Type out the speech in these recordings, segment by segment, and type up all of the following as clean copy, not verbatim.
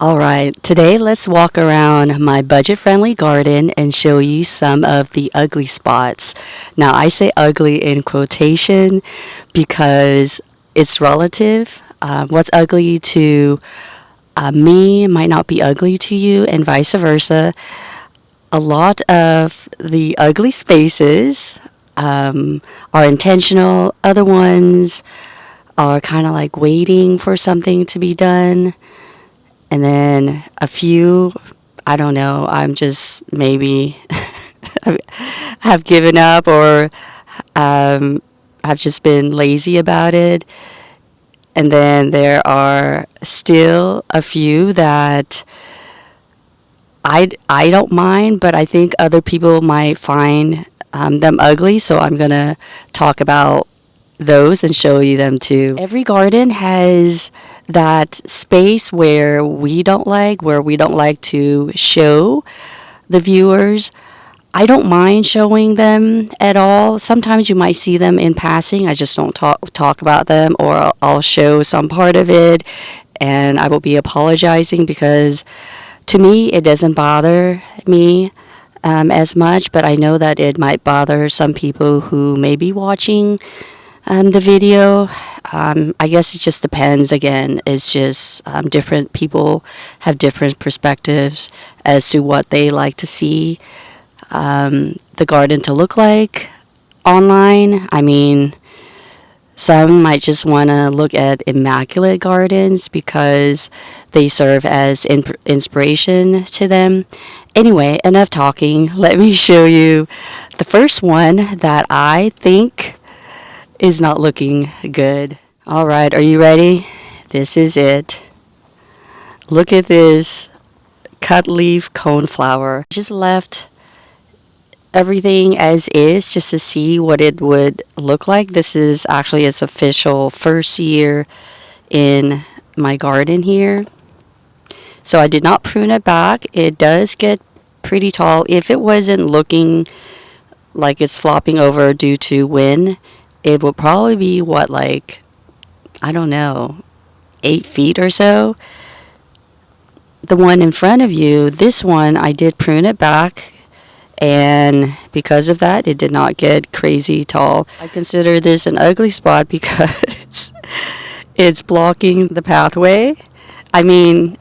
Alright, today let's walk around my budget-friendly garden and show you some of the ugly spots. Now, I say ugly in quotation because it's relative. What's ugly to me might not be ugly to you, and vice versa. A lot of the ugly spaces are intentional, other ones are kind of like waiting for something to be done. And then a few, I don't know, I'm just maybe have given up or have just been lazy about it. And then there are still a few that I don't mind, but I think other people might find them ugly. So I'm going to talk about those and show you them too. Every garden has that space where we don't like to show the viewers. I don't mind showing them at all. Sometimes you might see them in passing. I just don't talk about them, or I'll show some part of it and I will be apologizing because to me it doesn't bother me as much, but I know that it might bother some people who may be watching the video. I guess it just depends. Again, it's just different people have different perspectives as to what they like to see the garden to look like online. I mean, some might just want to look at immaculate gardens because they serve as inspiration to them. Anyway, enough talking. Let me show you the first one that I think is not looking good. All right, are you ready? This is it. Look at this cut leaf coneflower. Just left everything as is just to see what it would look like. This is actually its official first year in my garden here. So I did not prune it back. It does get pretty tall. If it wasn't looking like it's flopping over due to wind, it will probably be I don't know, 8 feet or so. The one in front of you, this one, I did prune it back, and because of that, it did not get crazy tall. I consider this an ugly spot because it's blocking the pathway. I mean,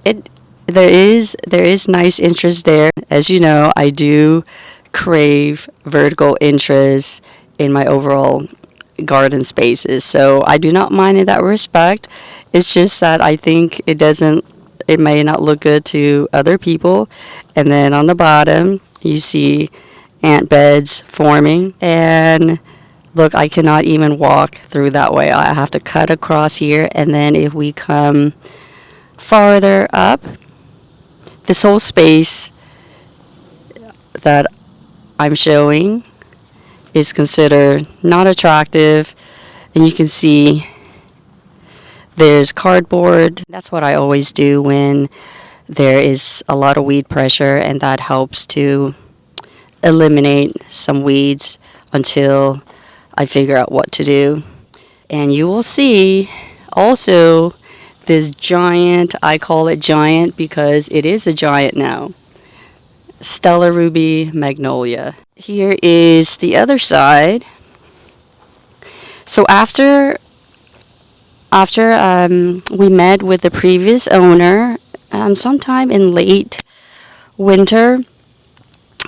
there is nice interest there. As you know, I do crave vertical interest in my overall garden spaces, so I do not mind in that respect. It's just that I think it may not look good to other people. And then on the bottom you see ant beds forming, and look, I cannot even walk through that way. I have to cut across here. And then if we come farther up, this whole space that I'm showing is considered not attractive, and you can see there's cardboard. That's what I always do when there is a lot of weed pressure, and that helps to eliminate some weeds until I figure out what to do. And you will see also this giant, I call it giant because it is a giant now, Stellar Ruby Magnolia. Here is the other side. So after we met with the previous owner sometime in late winter,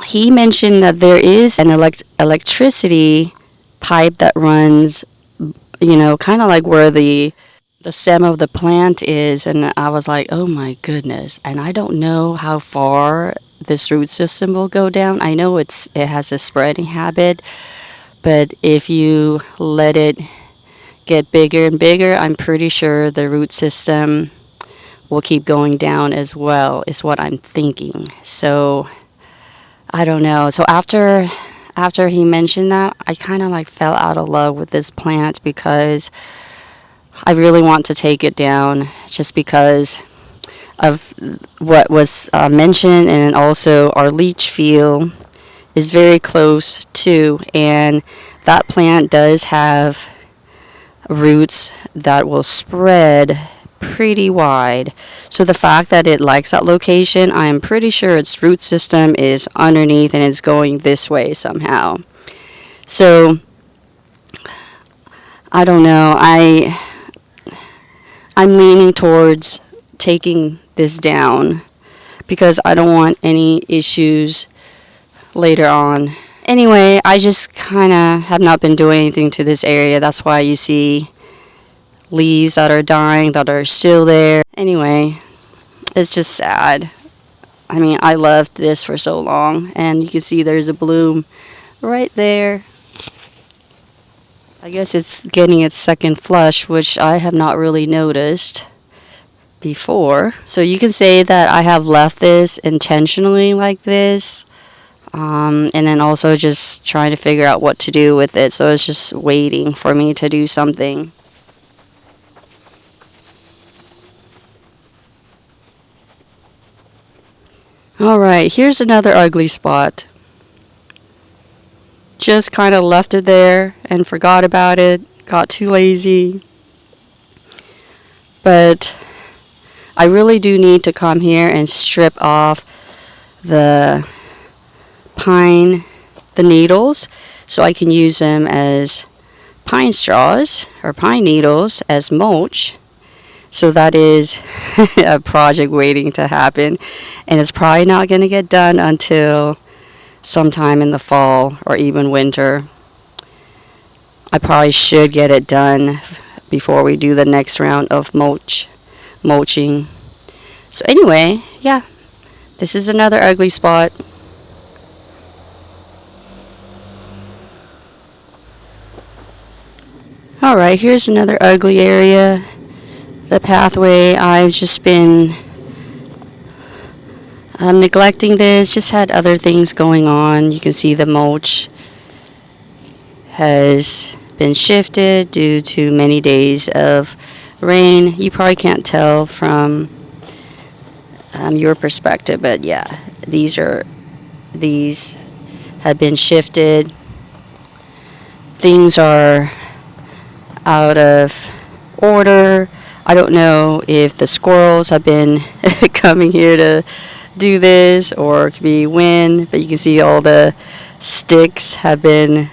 he mentioned that there is an electricity pipe that runs, kind of like where the stem of the plant is. And I was like, oh my goodness. And I don't know how far this root system will go down. I know it has a spreading habit, but if you let it get bigger and bigger, I'm pretty sure the root system will keep going down as well, is what I'm thinking. So I don't know. So after he mentioned that, I kind of fell out of love with this plant because I really want to take it down just because of what was mentioned. And also our leach field is very close too, and that plant does have roots that will spread pretty wide. So the fact that it likes that location, I am pretty sure its root system is underneath and it's going this way somehow. So I don't know. I'm leaning towards taking this down because I don't want any issues later on. Anyway, I just kind of have not been doing anything to this area. That's why you see leaves that are dying, that are still there. Anyway, it's just sad. I mean, I loved this for so long, and you can see there's a bloom right there. I guess it's getting its second flush, which I have not really noticed before. So you can say that I have left this intentionally like this, and then also just trying to figure out what to do with it. So it's just waiting for me to do something. Alright, here's another ugly spot. Just kind of left it there and forgot about it. Got too lazy. But I really do need to come here and strip off the pine, the needles, so I can use them as pine straws or pine needles as mulch. So that is a project waiting to happen, and it's probably not going to get done until sometime in the fall or even winter. I probably should get it done before we do the next round of mulching. So anyway, yeah, this is another ugly spot. Alright, here's another ugly area. The pathway, I've just been neglecting this, just had other things going on. You can see the mulch has been shifted due to many days of rain. You probably can't tell from your perspective, but yeah, these have been shifted. Things are out of order. I don't know if the squirrels have been coming here to do this, or it could be wind, but you can see all the sticks have been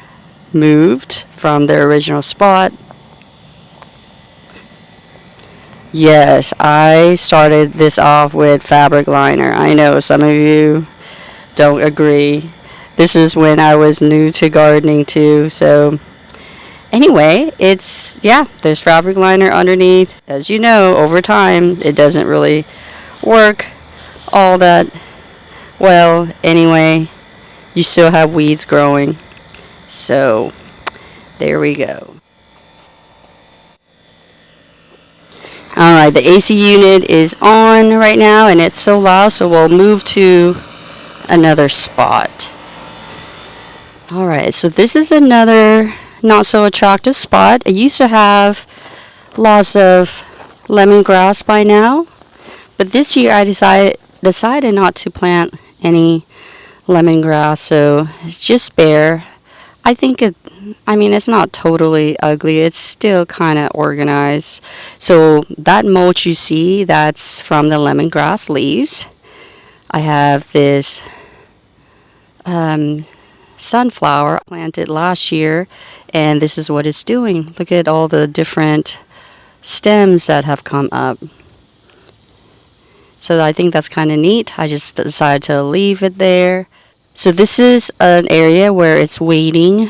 moved from their original spot. Yes, I started this off with fabric liner. I know some of you don't agree. This is when I was new to gardening too, so anyway, there's fabric liner underneath. As you know, over time, it doesn't really work all that well. Anyway, you still have weeds growing. So, there we go. Alright, the AC unit is on right now, and it's so loud, so we'll move to another spot. Alright, so this is another not so attractive spot. I used to have lots of lemongrass by now, but this year I decided not to plant any lemongrass, so it's just bare. I think it's not totally ugly. It's still kind of organized. So that mulch you see, that's from the lemongrass leaves. I have this sunflower planted last year, and this is what it's doing. Look at all the different stems that have come up. So I think that's kind of neat. I just decided to leave it there. So this is an area where it's waiting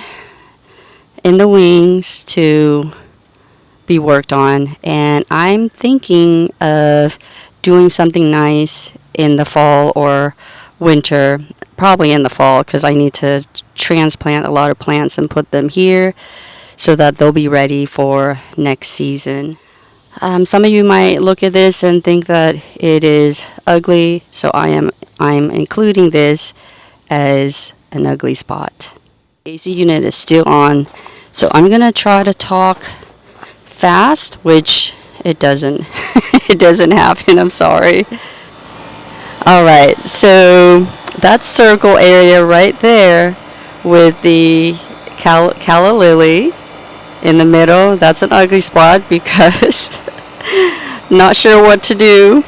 in the wings to be worked on, and I'm thinking of doing something nice in the fall or winter, probably in the fall, because I need to transplant a lot of plants and put them here so that they'll be ready for next season. Some of you might look at this and think that it is ugly, so I'm including this as an ugly spot. AC unit is still on, so I'm gonna try to talk fast, which it doesn't it doesn't happen. I'm sorry. All right, so that circle area right there with the calla lily in the middle, that's an ugly spot because Not sure what to do.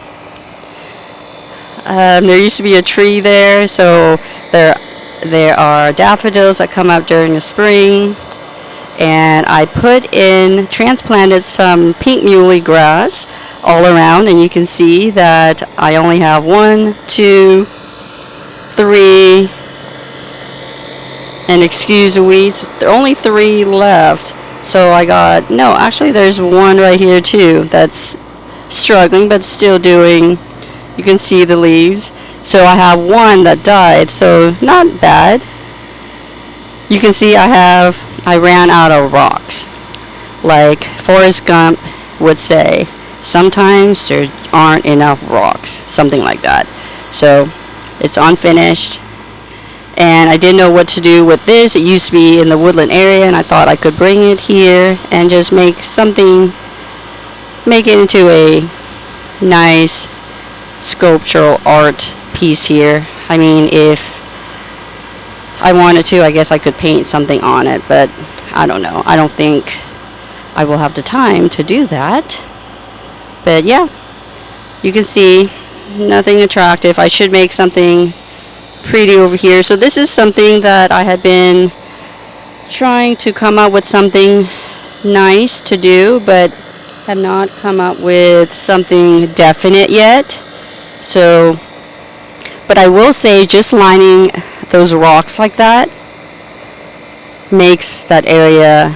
There used to be a tree there, so there are daffodils that come up during the spring. And I transplanted some pink muley grass all around, and you can see that I only have 1, 2, 3, and excuse the weeds, there are only 3 left. So actually there's one right here too that's struggling but still doing. You can see the leaves. So I have one that died, so not bad. You can see I ran out of rocks. Like Forrest Gump would say, sometimes there aren't enough rocks, something like that. So it's unfinished, and I didn't know what to do with this. It used to be in the Woodland area, and I thought I could bring it here and just make it into a nice sculptural art piece here. I mean, if I wanted to, I guess I could paint something on it, but I don't know. I don't think I will have the time to do that. But yeah, you can see nothing attractive. I should make something pretty over here. So this is something that I had been trying to come up with something nice to do, but have not come up with something definite yet. So, but I will say, just lining those rocks like that makes that area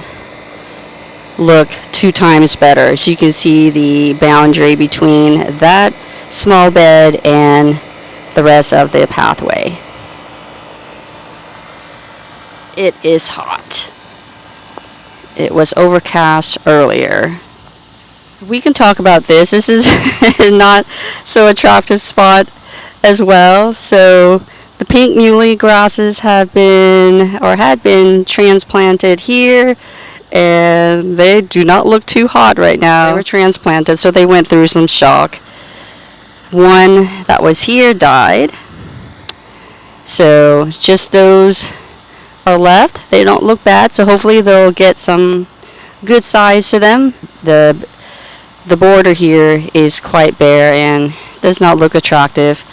look 2 times better. So you can see the boundary between that small bed and the rest of the pathway. It is hot. It was overcast earlier. We can talk about this. This is not so attractive spot as well. So the pink muley grasses had been transplanted here, and they do not look too hot right now. They were transplanted, so they went through some shock. One that was here died, so just those are left. They don't look bad, so hopefully they'll get some good size to them. The border here is quite bare and does not look attractive.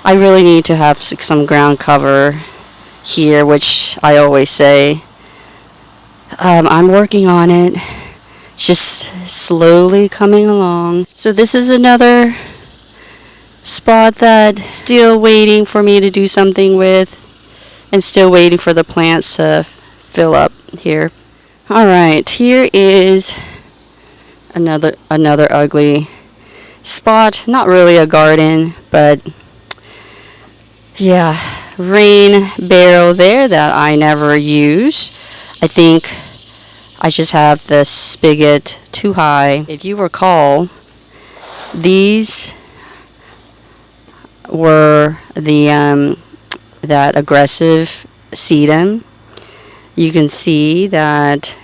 I really need to have some ground cover here, which I always say. I'm working on it, just slowly coming along. So this is another spot that still waiting for me to do something with, and still waiting for the plants to fill up here. All right, here is another ugly spot. Not really a garden, but yeah, rain barrel there that I never use. I think I just have the spigot too high. If you recall, these were that aggressive sedum. You can see that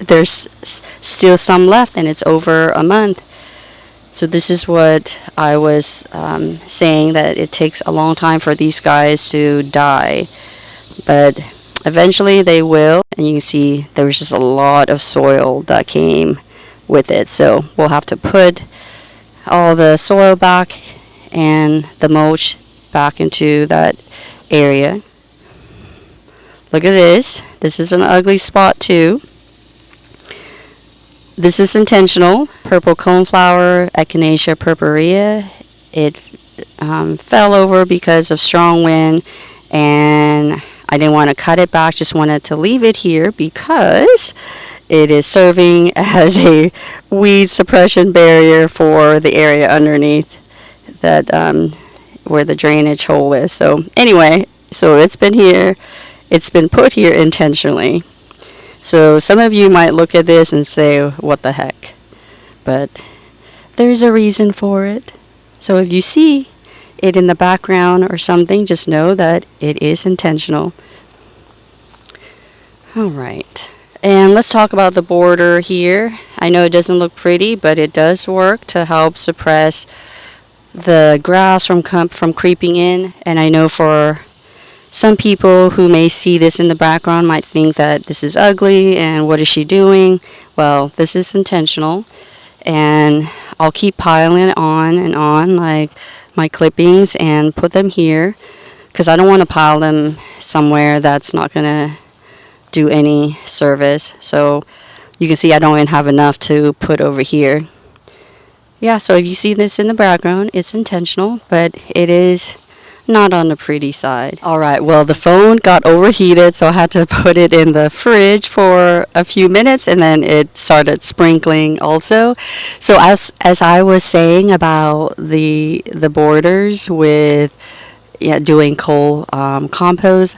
there's still some left, and it's over a month. So this is what I was saying, that it takes a long time for these guys to die, but eventually they will. And you can see there was just a lot of soil that came with it, so we'll have to put all the soil back and the mulch back into that area. Look at this. This is an ugly spot too. This is intentional. Purple coneflower, Echinacea purpurea. It fell over because of strong wind, and I didn't want to cut it back, just wanted to leave it here because it is serving as a weed suppression barrier for the area underneath that where the drainage hole is. So anyway, so it's been here. It's been put here intentionally. So some of you might look at this and say, what the heck? But there's a reason for it. So if you see it in the background or something, just know that it is intentional. All right. And let's talk about the border here. I know it doesn't look pretty, but it does work to help suppress the grass from creeping in. And I know for some people who may see this in the background might think that this is ugly and what is she doing? Well, this is intentional, and I'll keep piling on and on, like my clippings, and put them here because I don't want to pile them somewhere that's not going to do any service. So you can see I don't even have enough to put over here. Yeah, so if you see this in the background, it's intentional, but it is not on the pretty side. All right, well, the phone got overheated, so I had to put it in the fridge for a few minutes, and then it started sprinkling also. So as I was saying about the borders with doing coal compost,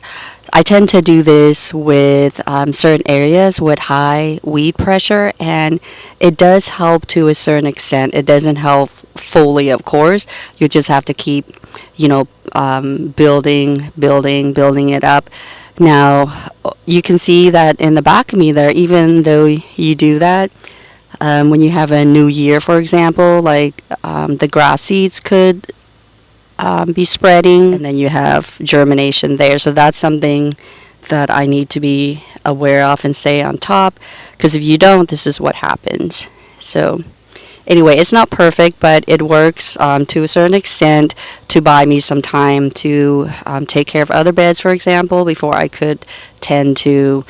I tend to do this with certain areas with high weed pressure, and it does help to a certain extent. It doesn't help fully, of course. You just have to keep, building it up. Now, you can see that in the back of me there, even though you do that, when you have a new year, for example, like the grass seeds could be spreading, and then you have germination there. So that's something that I need to be aware of and stay on top, because if you don't, this is what happens. So anyway, it's not perfect, but it works to a certain extent to buy me some time to take care of other beds, for example, before I could tend to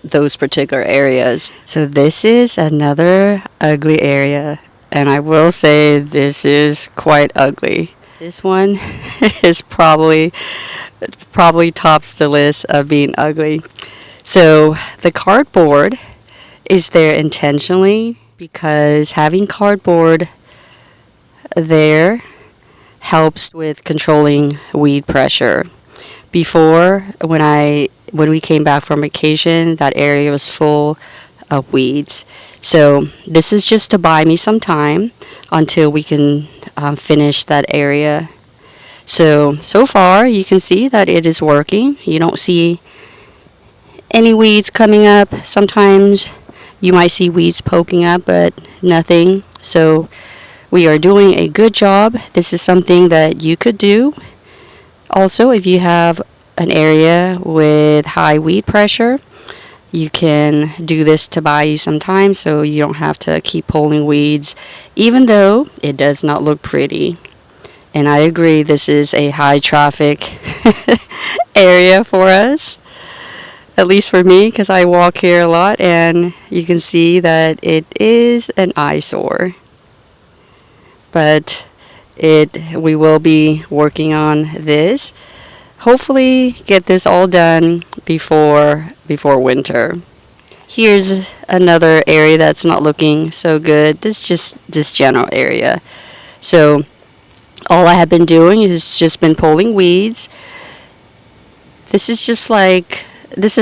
those particular areas. So this is another ugly area, and I will say this is quite ugly. This one is probably tops the list of being ugly. So the cardboard is there intentionally because having cardboard there helps with controlling weed pressure. Before, when we came back from vacation, that area was full of weeds. So this is just to buy me some time until we can finish that area. So far you can see that it is working. You don't see any weeds coming up. Sometimes you might see weeds poking up, but nothing. So we are doing a good job. This is something that you could do also if you have an area with high weed pressure. You can do this to buy you some time so you don't have to keep pulling weeds, even though it does not look pretty. And I agree, this is a high traffic area for us, at least for me, because I walk here a lot, and you can see that it is an eyesore. But we will be working on this. Hopefully get this all done before winter. Here's another area that's not looking so good. This general area. So all I have been doing is just been pulling weeds. This is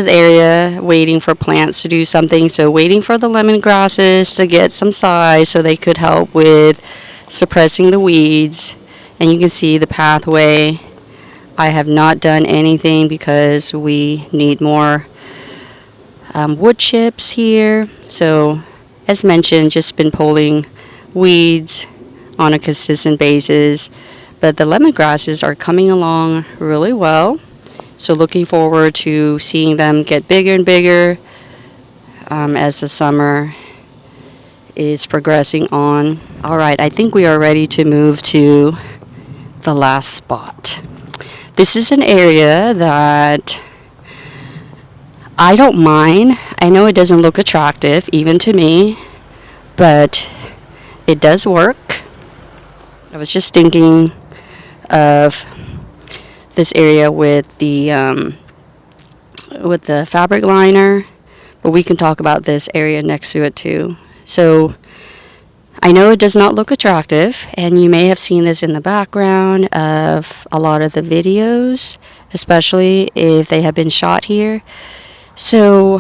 area waiting for plants to do something. So waiting for the lemongrasses to get some size so they could help with suppressing the weeds. And you can see the pathway. I have not done anything because we need more wood chips here. So as mentioned, just been pulling weeds on a consistent basis, but the lemongrasses are coming along really well. So looking forward to seeing them get bigger and bigger as the summer is progressing on. All right, I think we are ready to move to the last spot. This is an area that I don't mind. I know it doesn't look attractive, even to me, but it does work. I was just thinking of this area with the fabric liner, but we can talk about this area next to it too. So I know it does not look attractive, and you may have seen this in the background of a lot of the videos, especially if they have been shot here. So,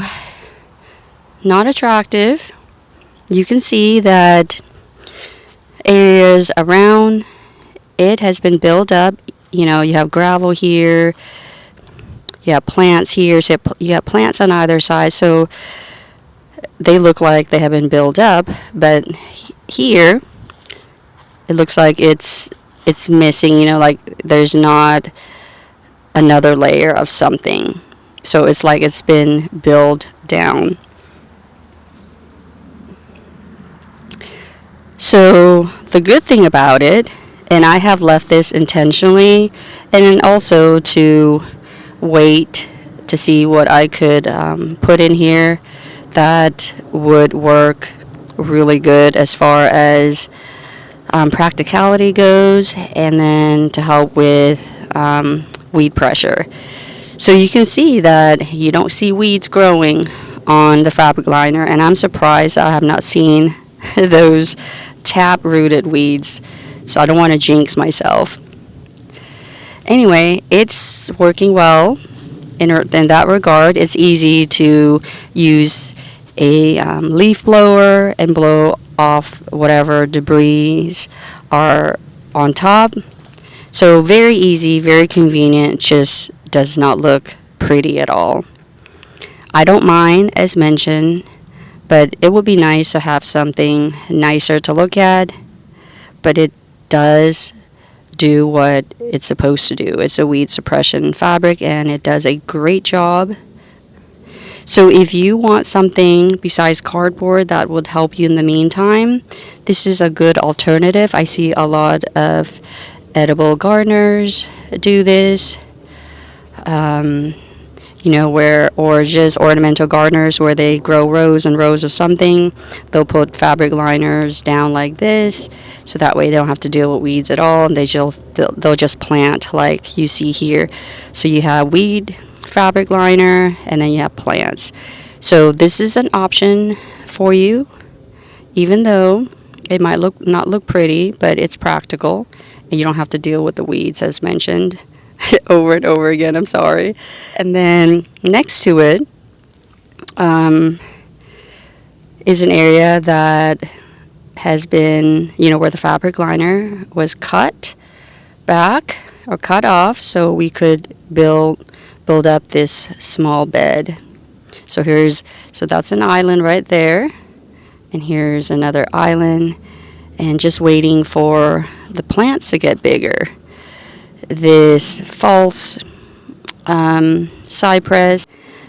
not attractive. You can see that areas around it has been built up. You have gravel here, you have plants here, so you have plants on either side, so they look like they have been built up, but here it looks like it's missing, like there's not another layer of something. So it's like it's been built down. So the good thing about it, and I have left this intentionally, and then also to wait to see what I could put in here that would work really good as far as practicality goes, and then to help with weed pressure. So you can see that you don't see weeds growing on the fabric liner, and I'm surprised I have not seen those tap-rooted weeds. So I don't want to jinx myself. Anyway, it's working well in that regard. It's easy to use a leaf blower and blow off whatever debris are on top. So very easy, very convenient, just does not look pretty at all. I don't mind, as mentioned, but it would be nice to have something nicer to look at, but it does do what it's supposed to do. It's a weed suppression fabric, and it does a great job. So if you want something besides cardboard that would help you in the meantime, this is a good alternative. I see a lot of edible gardeners do this. Or just ornamental gardeners where they grow rows and rows of something. They'll put fabric liners down like this, so that way they don't have to deal with weeds at all. And they'll just plant like you see here. So you have weed fabric liner, and then you have plants. So this is an option for you, even though it might not look pretty, but it's practical, and you don't have to deal with the weeds as mentioned. Over and over again, I'm sorry. And then next to it is an area that has been, where the fabric liner was cut back or cut off, so we could build up this small bed. So that's an island right there, and here's another island, and just waiting for the plants to get bigger. This false cypress,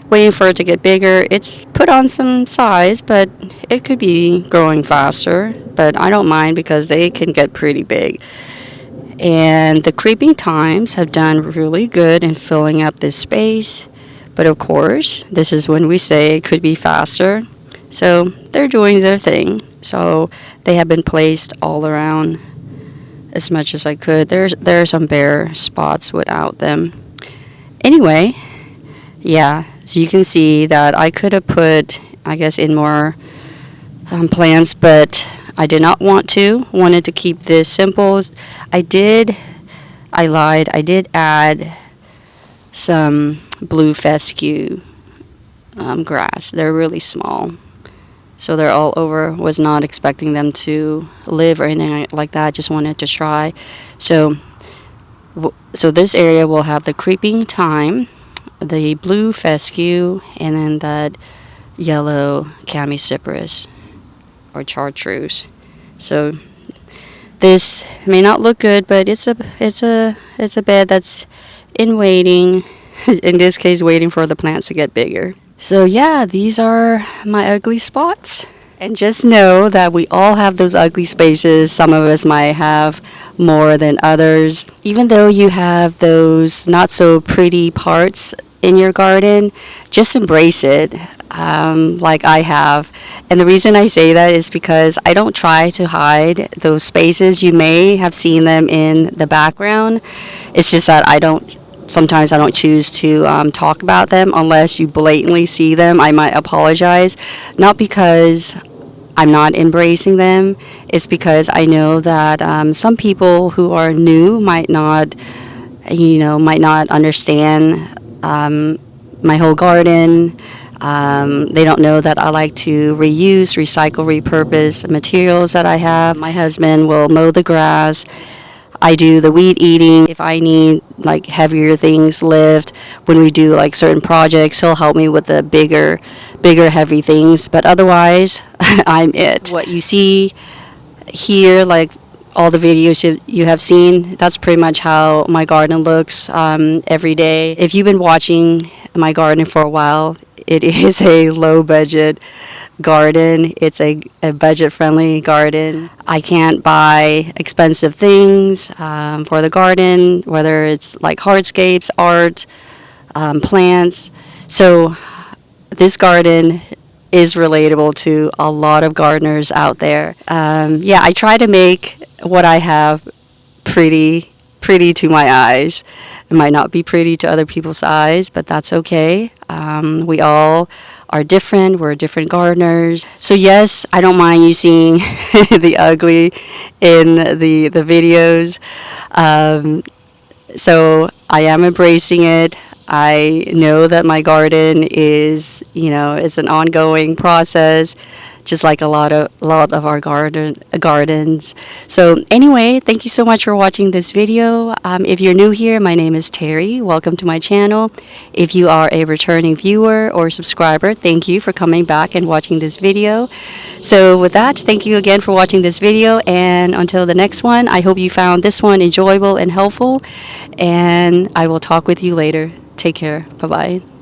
waiting for it to get bigger. It's put on some size, but it could be growing faster, but I don't mind because they can get pretty big. And the creeping thymes have done really good in filling up this space, but of course this is when we say it could be faster. So they're doing their thing. So they have been placed all around as much as I could. There are some bare spots without them. Anyway, yeah, so you can see that I could have put, I guess, in more plants, but I did not want to. Wanted to keep this simple. I lied. I did add some blue fescue grass. They're really small. So they're all over. Was not expecting them to live or anything like that. Just wanted to try. So this area will have the creeping thyme, the blue fescue, and then that yellow chamaecyparis or chartreuse. So this may not look good, but it's a bed that's in waiting. In this case, waiting for the plants to get bigger. So yeah, these are my ugly spots. And just know that we all have those ugly spaces. Some of us might have more than others. Even though you have those not so pretty parts in your garden, just embrace it, like I have. And the reason I say that is because I don't try to hide those spaces. You may have seen them in the background. It's just that sometimes I don't choose to talk about them unless you blatantly see them. I might apologize, not because I'm not embracing them. It's because I know that some people who are new might not understand my whole garden. They don't know that I like to reuse, recycle, repurpose materials that I have. My husband will mow the grass. I do the weed eating. If I need like heavier things lift, when we do like certain projects, he'll help me with the bigger heavy things. But otherwise, I'm it. What you see here, like all the videos you have seen, that's pretty much how my garden looks every day. If you've been watching my garden for a while, it is a low budget garden. It's a budget-friendly garden. I can't buy expensive things for the garden, whether it's like hardscapes, art, plants. So this garden is relatable to a lot of gardeners out there. Yeah, I try to make what I have pretty to my eyes. It might not be pretty to other people's eyes, but that's okay. We all are different. We're different gardeners. So yes, I don't mind you seeing the ugly in the videos. So I am embracing it. I know that my garden is, it's an ongoing process, just like a lot of our gardens. So anyway, thank you so much for watching this video. If you're new here, my name is Terry. Welcome to my channel. If you are a returning viewer or subscriber, thank you for coming back and watching this video. So with that, thank you again for watching this video, and until the next one, I hope you found this one enjoyable and helpful, and I will talk with you later. Take care. Bye-bye.